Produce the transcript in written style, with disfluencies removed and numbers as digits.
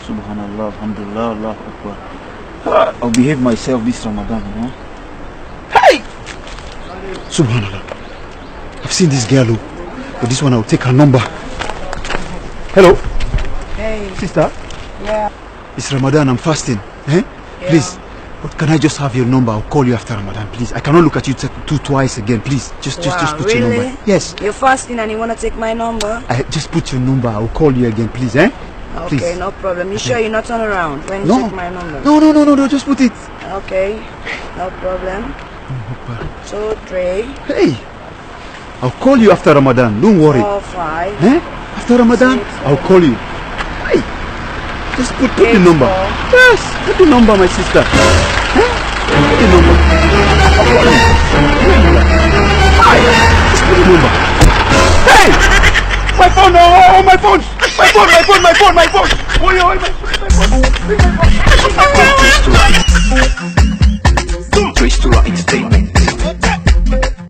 Subhanallah, alhamdulillah, Allah Akbar. I'll behave myself this Ramadan, you know. Hey! Subhanallah. I've seen this girl, but this one I'll take her number. Hello? Hey. Sister? Yeah. It's Ramadan, I'm fasting. Eh? Yeah. Please, but can I just have your number? I'll call you after Ramadan, please. I cannot look at you twice again, please. Just put your really? number. Yes. You're fasting and you want to take my number? Just put your number. I'll call you again, please, eh? Okay, please. no problem. You sure you're not turn around when you take my number? No, just put it. Okay, no problem. 2, 3. Hey, I'll call you after Ramadan. Don't worry. 4, 5. Eh? After Ramadan, 6, I'll call you. Hey, just put 8, the number. 4. Yes, put the number, my sister. Eh? Put the number. I'll call you. Hi, just put the number. Hey, my phone! Oh, my phone! My phone! Oh, my phone!